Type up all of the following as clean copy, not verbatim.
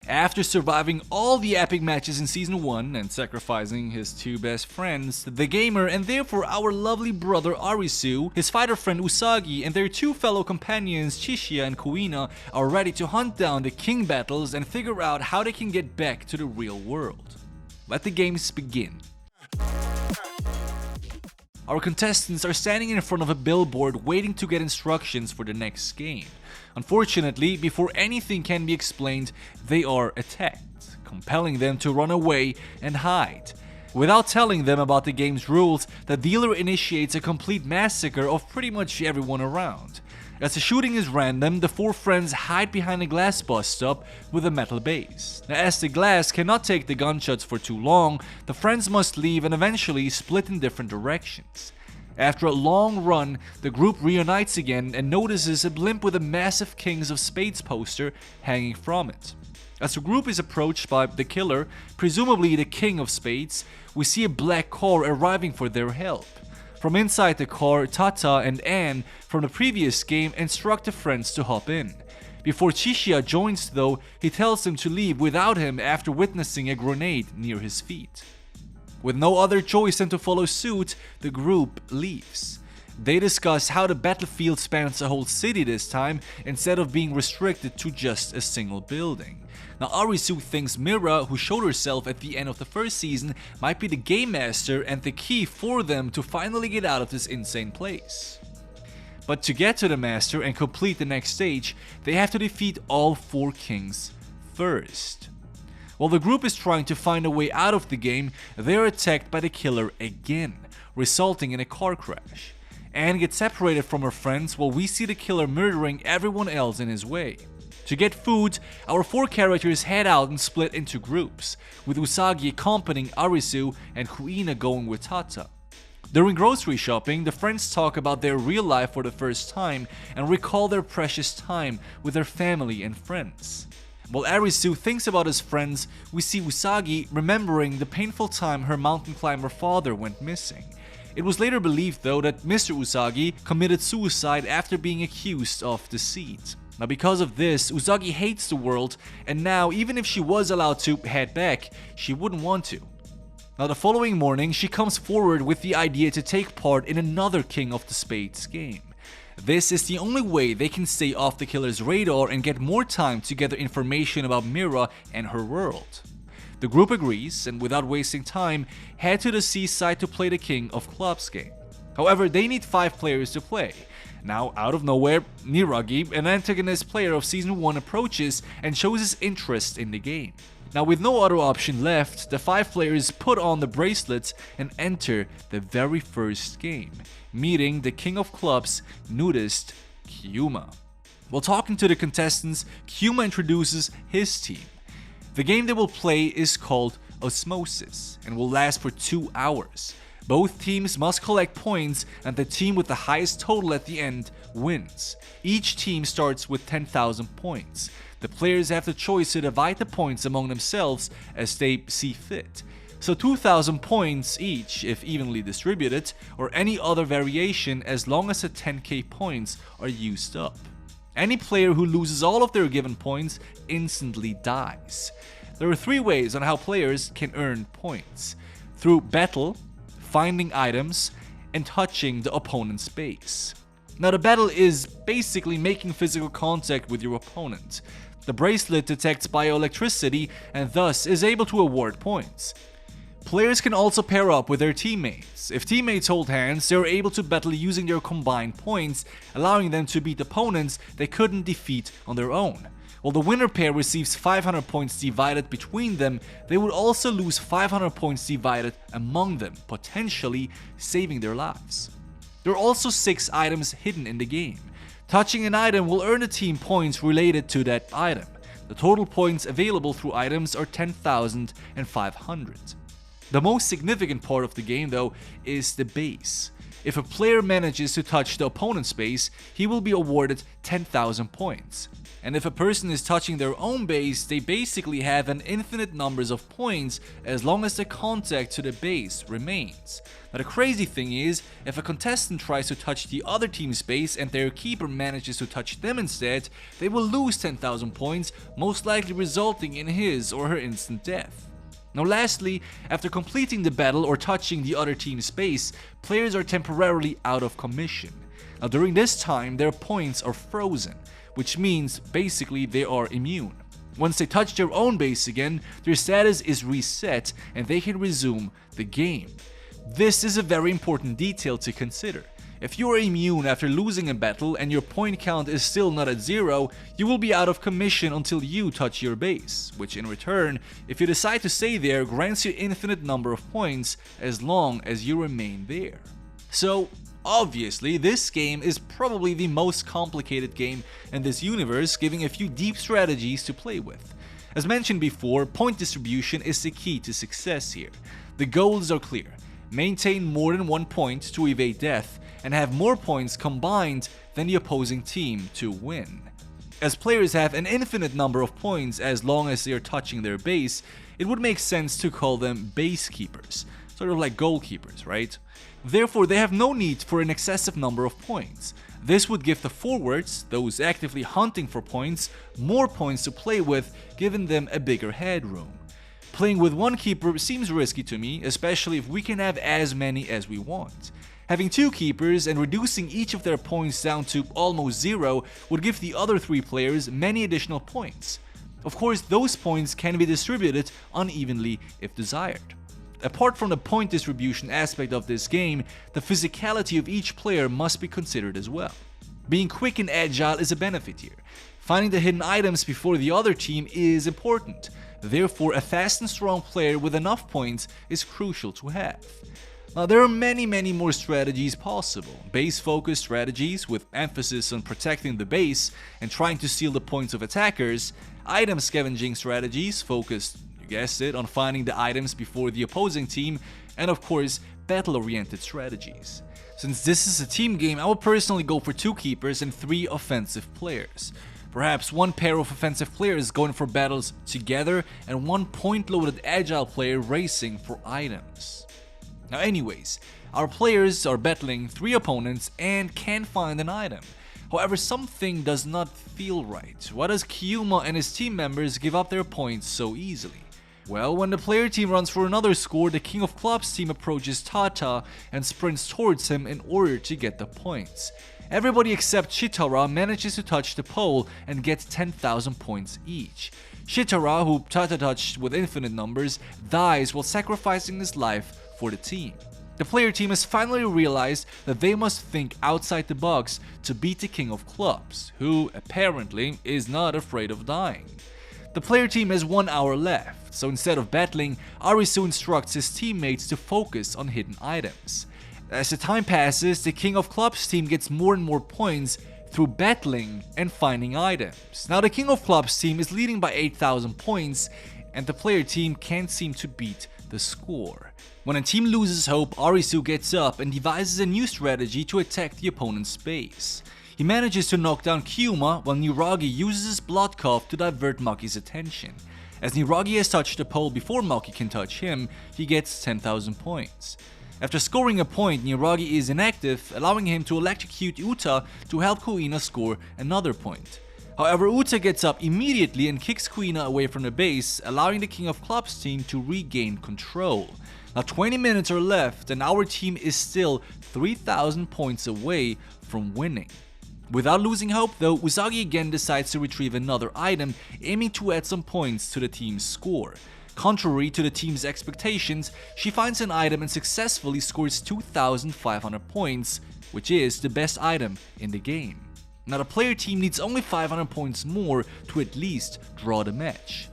After surviving all the epic matches in Season 1 and sacrificing his two best friends, the gamer and therefore our lovely brother Arisu, his fighter friend Usagi, and their two fellow companions Chishiya and Kuina are ready to hunt down the king battles and figure out how they can get back to the real world. Let the games begin. Our contestants are standing in front of a billboard waiting to get instructions for the next game. Unfortunately, before anything can be explained, they are attacked, compelling them to run away and hide. Without telling them about the game's rules, the dealer initiates a complete massacre of pretty much everyone around. As the shooting is random, the four friends hide behind a glass bus stop with a metal base. Now, as the glass cannot take the gunshots for too long, the friends must leave and eventually split in different directions. After a long run, the group reunites again and notices a blimp with a massive Kings of Spades poster hanging from it. As the group is approached by the killer, presumably the King of Spades, we see a black car arriving for their help. From inside the car, Tata and Anne from the previous game instruct the friends to hop in. Before Chishiya joins though, he tells them to leave without him after witnessing a grenade near his feet. With no other choice than to follow suit, the group leaves. They discuss how the battlefield spans a whole city this time instead of being restricted to just a single building. Now Arisu thinks Mira, who showed herself at the end of the first season, might be the game master and the key for them to finally get out of this insane place. But to get to the master and complete the next stage, they have to defeat all four kings first. While the group is trying to find a way out of the game, they are attacked by the killer again, resulting in a car crash. Anne gets separated from her friends while we see the killer murdering everyone else in his way. To get food, our four characters head out and split into groups, with Usagi accompanying Arisu and Kuina going with Tata. During grocery shopping, the friends talk about their real life for the first time and recall their precious time with their family and friends. While Arisu thinks about his friends, we see Usagi remembering the painful time her mountain climber father went missing. It was later believed though that Mr. Usagi committed suicide after being accused of deceit. Now because of this, Usagi hates the world, and now even if she was allowed to head back, she wouldn't want to. Now the following morning, she comes forward with the idea to take part in another King of the Spades game. This is the only way they can stay off the killer's radar and get more time to gather information about Mira and her world. The group agrees, and without wasting time, head to the seaside to play the King of Clubs game. However, they need 5 players to play. Now, out of nowhere, Niragi, an antagonist player of Season 1, approaches and shows his interest in the game. Now, with no other option left, the 5 players put on the bracelets and enter the very first game, meeting the King of Clubs, nudist Kyuma. While talking to the contestants, Kyuma introduces his team. The game they will play is called Osmosis and will last for 2 hours. Both teams must collect points, and the team with the highest total at the end wins. Each team starts with 10,000 points. The players have the choice to divide the points among themselves as they see fit. So 2,000 points each if evenly distributed, or any other variation as long as the 10k points are used up. Any player who loses all of their given points instantly dies. There are 3 ways on how players can earn points: through battle, finding items, and touching the opponent's base. Now the battle is basically making physical contact with your opponent. The bracelet detects bioelectricity and thus is able to award points. Players can also pair up with their teammates. If teammates hold hands, they are able to battle using their combined points, allowing them to beat opponents they couldn't defeat on their own. While the winner pair receives 500 points divided between them, they would also lose 500 points divided among them, potentially saving their lives. There are also 6 items hidden in the game. Touching an item will earn the team points related to that item. The total points available through items are 10,500. The most significant part of the game though is the base. If a player manages to touch the opponent's base, he will be awarded 10,000 points. And if a person is touching their own base, they basically have an infinite numbers of points as long as the contact to the base remains. Now the crazy thing is, if a contestant tries to touch the other team's base and their keeper manages to touch them instead, they will lose 10,000 points, most likely resulting in his or her instant death. Now lastly, after completing the battle or touching the other team's base, players are temporarily out of commission. Now during this time, their points are frozen, which means basically they are immune. Once they touch their own base again, their status is reset and they can resume the game. This is a very important detail to consider. If you are immune after losing a battle and your point count is still not at 0, you will be out of commission until you touch your base, which in return, if you decide to stay there, grants you infinite number of points as long as you remain there. So, obviously, this game is probably the most complicated game in this universe, giving a few deep strategies to play with. As mentioned before, point distribution is the key to success here. The goals are clear. Maintain more than 1 point to evade death, and have more points combined than the opposing team to win. As players have an infinite number of points as long as they are touching their base, it would make sense to call them base keepers, sort of like goalkeepers, right? Therefore, they have no need for an excessive number of points. This would give the forwards, those actively hunting for points, more points to play with, giving them a bigger headroom. Playing with one keeper seems risky to me, especially if we can have as many as we want. Having 2 keepers and reducing each of their points down to almost 0 would give the other 3 players many additional points. Of course, those points can be distributed unevenly if desired. Apart from the point distribution aspect of this game, the physicality of each player must be considered as well. Being quick and agile is a benefit here. Finding the hidden items before the other team is important. Therefore, a fast and strong player with enough points is crucial to have. Now, there are many more strategies possible. Base-focused strategies with emphasis on protecting the base and trying to steal the points of attackers, item scavenging strategies focused, you guessed it, on finding the items before the opposing team, and of course, battle-oriented strategies. Since this is a team game, I would personally go for 2 keepers and 3 offensive players. Perhaps 1 pair of offensive players going for battles together and 1 point-loaded agile player racing for items. Now anyways, our players are battling 3 opponents and can't find an item. However, something does not feel right. Why does Kyuma and his team members give up their points so easily? Well, when the player team runs for another score, the King of Clubs team approaches Tata and sprints towards him in order to get the points. Everybody except Chitara manages to touch the pole and get 10,000 points each. Chitara, who Tata touched with infinite numbers, dies while sacrificing his life for the team. The player team has finally realized that they must think outside the box to beat the King of Clubs, who apparently is not afraid of dying. The player team has 1 hour left, so instead of battling, Arisu instructs his teammates to focus on hidden items. As the time passes, the King of Clubs team gets more and more points through battling and finding items. Now the King of Clubs team is leading by 8,000 points, and the player team can't seem to beat the score. When a team loses hope, Arisu gets up and devises a new strategy to attack the opponent's base. He manages to knock down Kyuma while Niragi uses his blood cough to divert Maki's attention. As Niragi has touched the pole before Maki can touch him, he gets 10,000 points. After scoring a point, Niragi is inactive, allowing him to electrocute Uta to help Kuina score another point. However, Uta gets up immediately and kicks Kuina away from the base, allowing the King of Clubs team to regain control. Now 20 minutes are left and our team is still 3,000 points away from winning. Without losing hope though, Usagi again decides to retrieve another item, aiming to add some points to the team's score. Contrary to the team's expectations, she finds an item and successfully scores 2,500 points, which is the best item in the game. Now the player team needs only 500 points more to at least draw the match.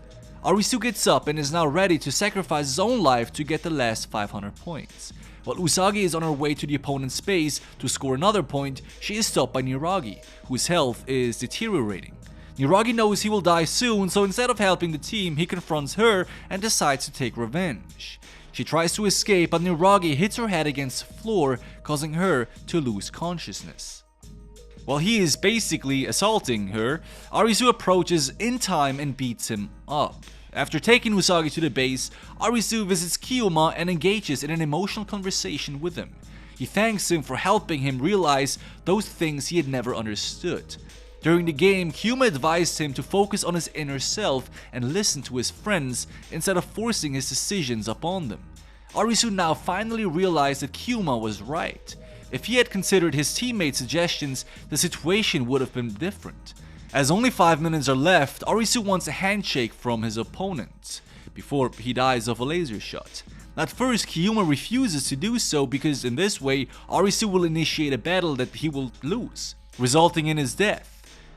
Arisu gets up and is now ready to sacrifice his own life to get the last 500 points. While Usagi is on her way to the opponent's base to score another point, she is stopped by Niragi, whose health is deteriorating. Niragi knows he will die soon, so instead of helping the team, he confronts her and decides to take revenge. She tries to escape, but Niragi hits her head against the floor, causing her to lose consciousness. While he is basically assaulting her, Arisu approaches in time and beats him up. After taking Usagi to the base, Arisu visits Kyoma and engages in an emotional conversation with him. He thanks him for helping him realize those things he had never understood. During the game, Kyoma advised him to focus on his inner self and listen to his friends instead of forcing his decisions upon them. Arisu now finally realized that Kyoma was right. If he had considered his teammates' suggestions, the situation would have been different. As only 5 minutes are left, Arisu wants a handshake from his opponent before he dies of a laser shot. At first, Kyoma refuses to do so because in this way, Arisu will initiate a battle that he will lose, resulting in his death.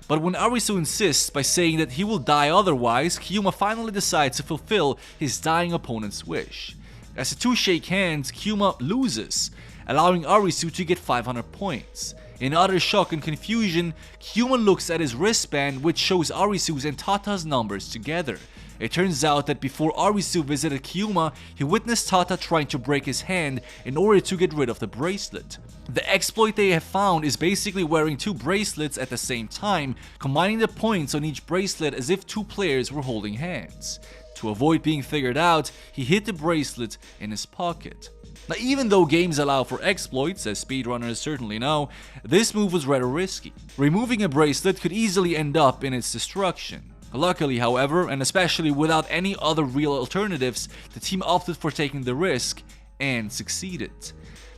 But when Arisu insists by saying that he will die otherwise, Kyoma finally decides to fulfill his dying opponent's wish. As the two shake hands, Kyoma loses, allowing Arisu to get 500 points. In utter shock and confusion, Kyoma looks at his wristband, which shows Arisu's and Tata's numbers together. It turns out that before Arisu visited Kyoma, he witnessed Tata trying to break his hand in order to get rid of the bracelet. The exploit they have found is basically wearing two bracelets at the same time, combining the points on each bracelet as if two players were holding hands. To avoid being figured out, he hid the bracelet in his pocket. Now, even though games allow for exploits, as speedrunners certainly know, this move was rather risky. Removing a bracelet could easily end up in its destruction. Luckily, however, and especially without any other real alternatives, the team opted for taking the risk and succeeded.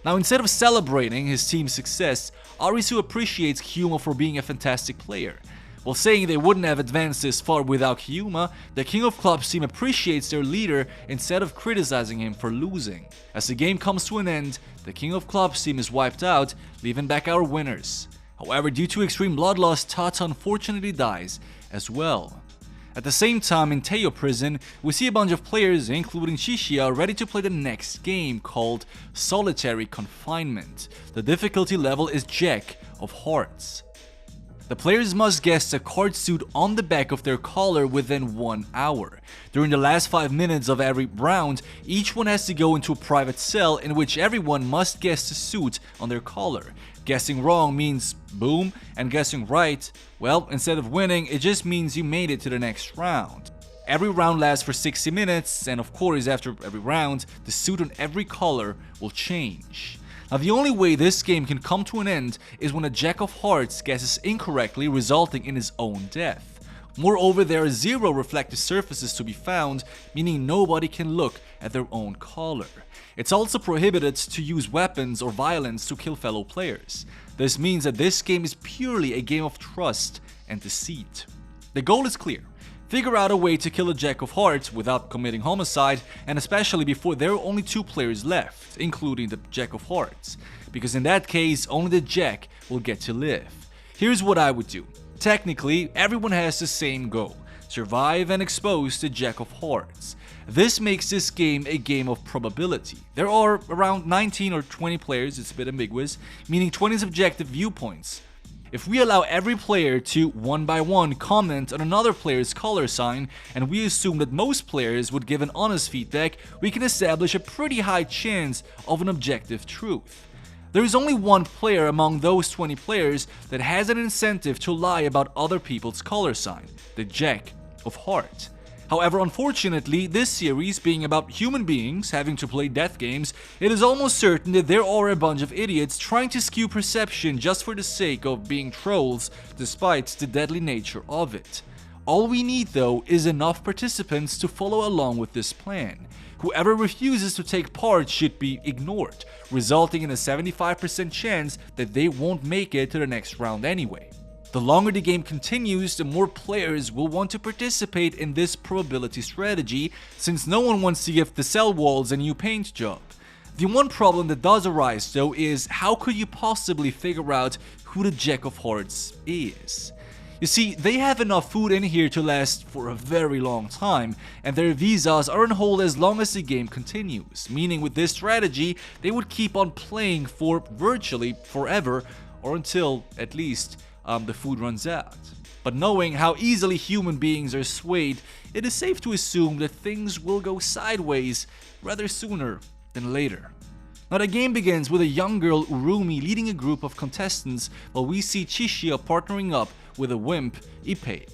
Now, instead of celebrating his team's success, Arisu appreciates Kyoma for being a fantastic player. While saying they wouldn't have advanced this far without Kyoma, the King of Clubs team appreciates their leader instead of criticizing him for losing. As the game comes to an end, the King of Clubs team is wiped out, leaving back our winners. However, due to extreme blood loss, Tata unfortunately dies as well. At the same time, in Teiyo Prison, we see a bunch of players, including Shishiya, ready to play the next game called Solitary Confinement. The difficulty level is Jack of Hearts. The players must guess a card suit on the back of their collar within 1 hour. During the last 5 minutes of every round, each one has to go into a private cell in which everyone must guess the suit on their collar. Guessing wrong means boom, and guessing right, well, instead of winning, it just means you made it to the next round. Every round lasts for 60 minutes, and of course after every round, the suit on every color will change. Now, the only way this game can come to an end is when a Jack of Hearts guesses incorrectly, resulting in his own death. Moreover, there are 0 reflective surfaces to be found, meaning nobody can look at their own color. It's also prohibited to use weapons or violence to kill fellow players. This means that this game is purely a game of trust and deceit. The goal is clear. Figure out a way to kill a Jack of Hearts without committing homicide, and especially before there are only 2 players left, including the Jack of Hearts, because in that case only the Jack will get to live. Here's what I would do. Technically, everyone has the same goal: survive and expose the Jack of Hearts. This makes this game a game of probability. There are around 19 or 20 players, it's a bit ambiguous, meaning 20 subjective viewpoints. If we allow every player to, one by one, comment on another player's color sign, and we assume that most players would give an honest feedback, we can establish a pretty high chance of an objective truth. There is only one player among those 20 players that has an incentive to lie about other people's color sign, the Jack of Hearts. However, unfortunately, this series being about human beings having to play death games, it is almost certain that there are a bunch of idiots trying to skew perception just for the sake of being trolls, despite the deadly nature of it. All we need, though, is enough participants to follow along with this plan. Whoever refuses to take part should be ignored, resulting in a 75% chance that they won't make it to the next round anyway. The longer the game continues, the more players will want to participate in this probability strategy, since no one wants to give the cell walls a new paint job. The one problem that does arise, though, is how could you possibly figure out who the Jack of Hearts is? You see, they have enough food in here to last for a very long time, and their visas are on hold as long as the game continues, meaning with this strategy, they would keep on playing for virtually forever, or until, at least, the food runs out. But knowing how easily human beings are swayed, it is safe to assume that things will go sideways rather sooner than later. Now the game begins with a young girl Urumi leading a group of contestants while we see Chishiya partnering up with a wimp Ippei.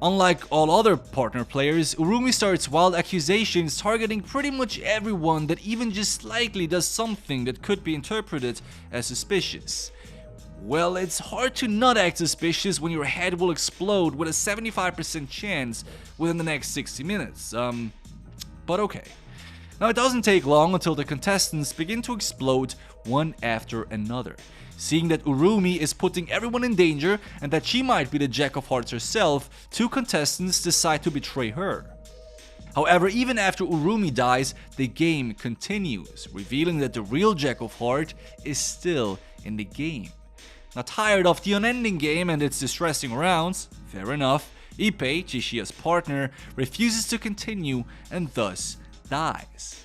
Unlike all other partner players, Urumi starts wild accusations targeting pretty much everyone that even just slightly does something that could be interpreted as suspicious. Well, it's hard to not act suspicious when your head will explode with a 75% chance within the next 60 minutes, but okay. Now it doesn't take long until the contestants begin to explode one after another. Seeing that Urumi is putting everyone in danger and that she might be the Jack of Hearts herself, two contestants decide to betray her. However, even after Urumi dies, the game continues, revealing that the real Jack of Hearts is still in the game. Now tired of the unending game and its distressing rounds, fair enough, Ippei, Chishiya's partner, refuses to continue and thus dies.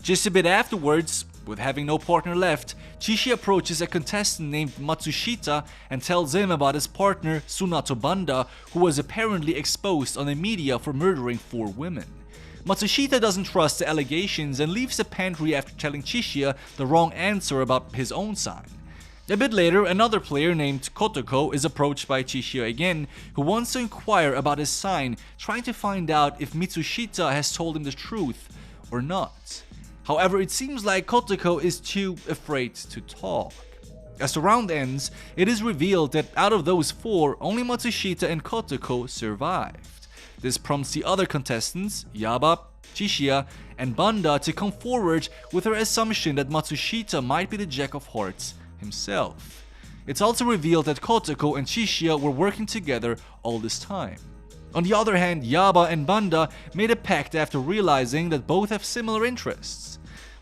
Just a bit afterwards, with having no partner left, Chishiya approaches a contestant named Matsushita and tells him about his partner Tsunato Banda, who was apparently exposed on the media for murdering 4 women. Matsushita doesn't trust the allegations and leaves the pantry after telling Chishiya the wrong answer about his own sign. A bit later, another player named Kotoko is approached by Chishiya again, who wants to inquire about his sign, trying to find out if Matsushita has told him the truth or not. However, it seems like Kotoko is too afraid to talk. As the round ends, it is revealed that out of those 4, only Matsushita and Kotoko survived. This prompts the other contestants, Yaba, Chishiya, and Banda to come forward with their assumption that Matsushita might be the Jack of Hearts himself. It's also revealed that Kotoko and Chishiya were working together all this time. On the other hand, Yaba and Banda made a pact after realizing that both have similar interests.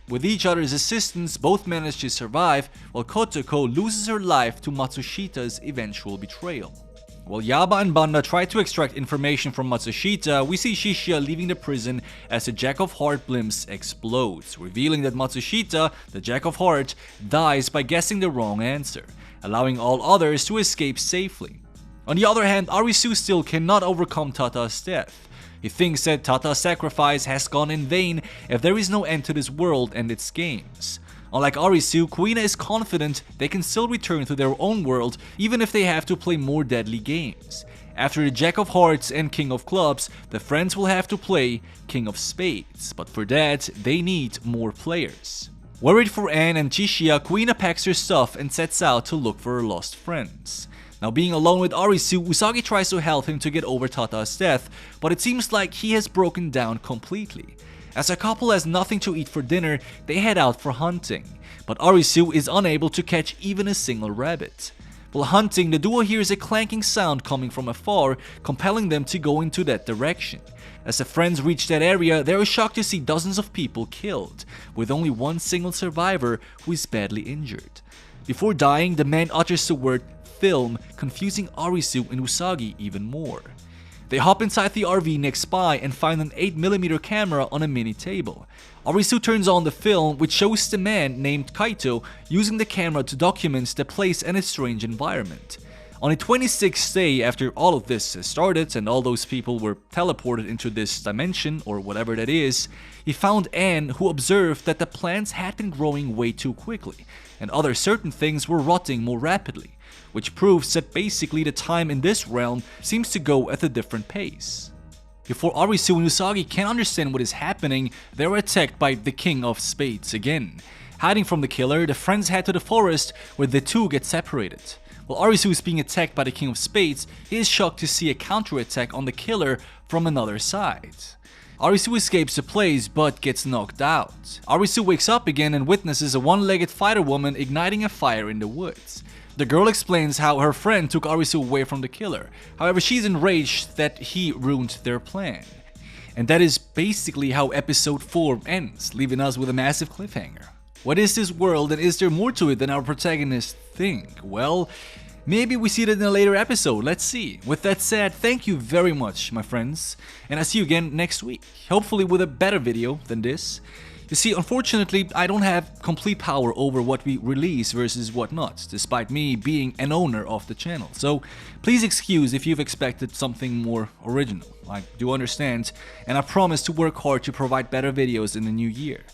With each other's assistance, both manage to survive, while Kotoko loses her life to Matsushita's eventual betrayal. While Yaba and Banda try to extract information from Matsushita, we see Chishiya leaving the prison as the Jack of Hearts blimp explodes, revealing that Matsushita, the Jack of Hearts, dies by guessing the wrong answer, allowing all others to escape safely. On the other hand, Arisu still cannot overcome Tata's death. He thinks that Tata's sacrifice has gone in vain if there is no end to this world and its games. Unlike Arisu, Kuina is confident they can still return to their own world even if they have to play more deadly games. After the Jack of Hearts and King of Clubs, the friends will have to play King of Spades, but for that, they need more players. Worried for Anne and Chishiya, Kuina packs her stuff and sets out to look for her lost friends. Now being alone with Arisu, Usagi tries to help him to get over Tata's death, but it seems like he has broken down completely. As the couple has nothing to eat for dinner, they head out for hunting, but Arisu is unable to catch even a single rabbit. While hunting, the duo hears a clanking sound coming from afar, compelling them to go into that direction. As the friends reach that area, they are shocked to see dozens of people killed, with only one single survivor who is badly injured. Before dying, the man utters the word film, confusing Arisu and Usagi even more. They hop inside the RV next by and find an 8mm camera on a mini table. Arisu turns on the film, which shows the man named Kaito using the camera to document the place and its strange environment. On the 26th day after all of this has started and all those people were teleported into this dimension or whatever that is, he found Anne, who observed that the plants had been growing way too quickly and other certain things were rotting more rapidly, which proves that basically the time in this realm seems to go at a different pace. Before Arisu and Usagi can understand what is happening, they are attacked by the King of Spades again. Hiding from the killer, the friends head to the forest where the two get separated. While Arisu is being attacked by the King of Spades, he is shocked to see a counterattack on the killer from another side. Arisu escapes the place but gets knocked out. Arisu wakes up again and witnesses a one-legged fighter woman igniting a fire in the woods. The girl explains how her friend took Arisu away from the killer, however she's enraged that he ruined their plan. And that is basically how episode 4 ends, leaving us with a massive cliffhanger. What is this world and is there more to it than our protagonists think? Well, maybe we see that in a later episode, let's see. With that said, thank you very much my friends, and I'll see you again next week, hopefully with a better video than this. You see, unfortunately, I don't have complete power over what we release versus what not, despite me being an owner of the channel. So please excuse if you've expected something more original. I do understand, and I promise to work hard to provide better videos in the new year.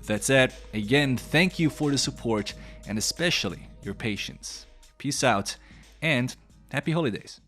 That said, again, thank you for the support and especially your patience. Peace out and happy holidays.